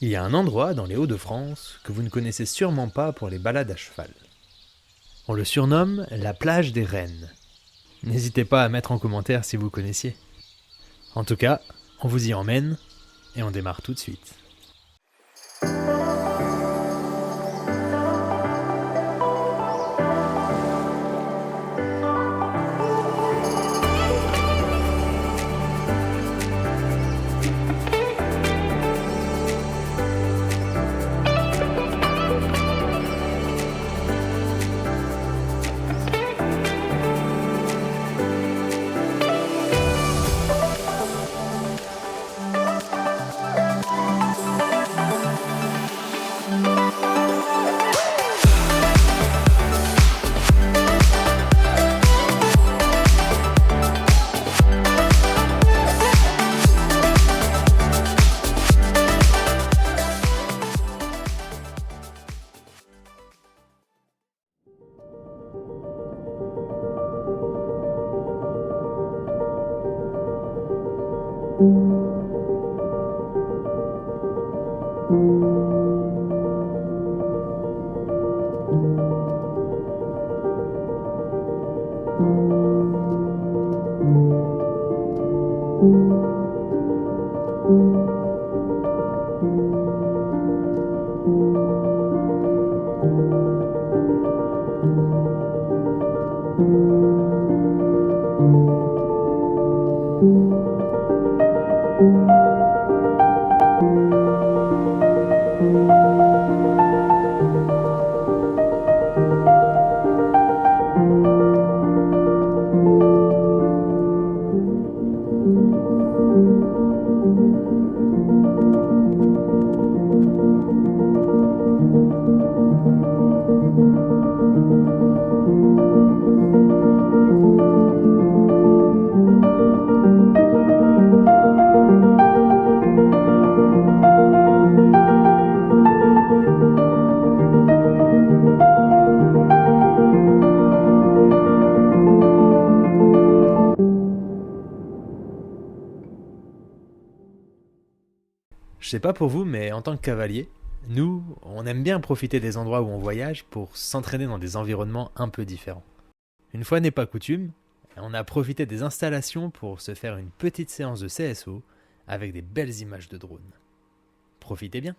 Il y a un endroit dans les Hauts-de-France que vous ne connaissez sûrement pas pour les balades à cheval. On le surnomme la plage des Rennes. N'hésitez pas à mettre en commentaire si vous connaissiez. En tout cas, on vous y emmène et on démarre tout de suite. Je sais pas pour vous, mais en tant que cavalier, nous, on aime bien profiter des endroits où on voyage pour s'entraîner dans des environnements un peu différents. Une fois n'est pas coutume, on a profité des installations pour se faire une petite séance de CSO avec des belles images de drone. Profitez bien!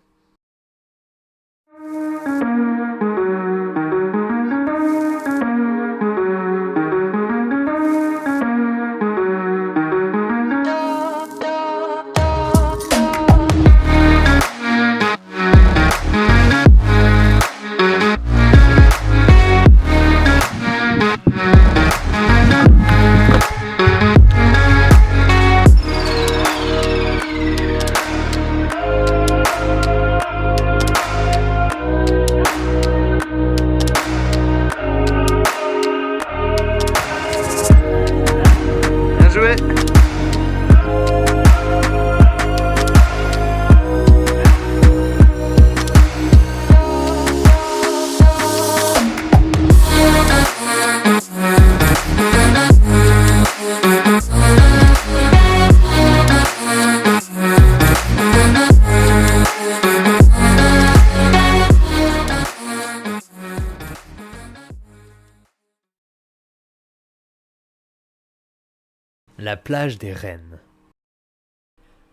La plage des Rennes.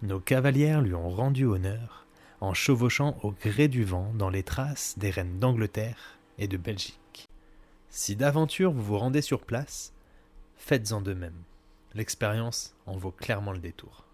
Nos cavalières lui ont rendu honneur en chevauchant au gré du vent dans les traces des reines d'Angleterre et de Belgique. Si d'aventure vous vous rendez sur place, faites-en de même. L'expérience en vaut clairement le détour.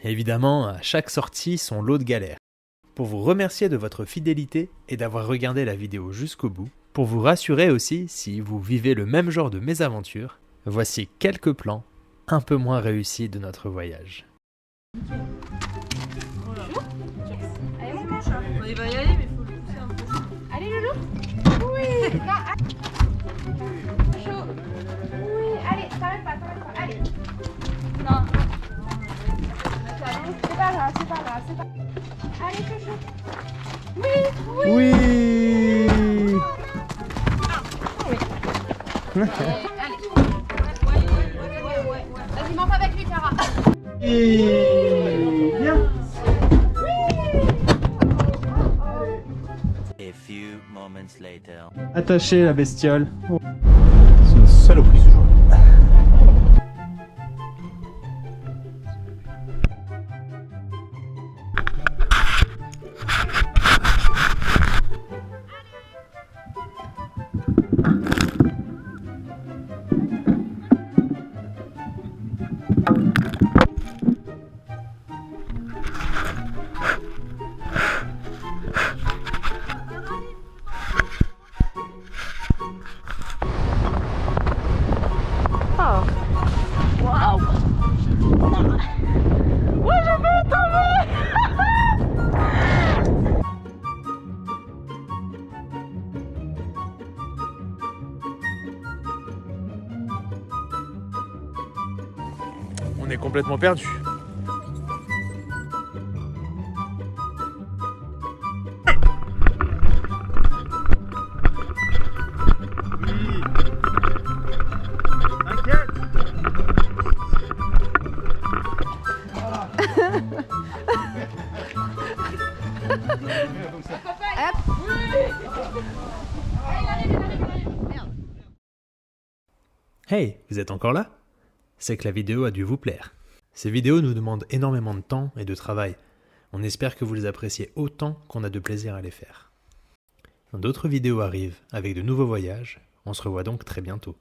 Évidemment, à chaque sortie, son lot de galères. Pour vous remercier de votre fidélité et d'avoir regardé la vidéo jusqu'au bout, pour vous rassurer aussi si vous vivez le même genre de mésaventures, voici quelques plans un peu moins réussis de notre voyage. Allez mon chat. Il va y aller mais il faut le pousser un peu. Allez Loulou. Oui. Chaud. Oui. Allez, t'arrêtes pas. Allez. Non. C'est pas grave. Allez chouchou. Oui. Oui. Allez. Ouais. Vas-y, monte avec lui, Cara. Bien. A few moments later. Attachez la bestiole. C'est une saloperie ce joueur. On est complètement perdu. Hey, vous êtes encore là? C'est que la vidéo a dû vous plaire. Ces vidéos nous demandent énormément de temps et de travail. On espère que vous les appréciez autant qu'on a de plaisir à les faire. D'autres vidéos arrivent avec de nouveaux voyages. On se revoit donc très bientôt.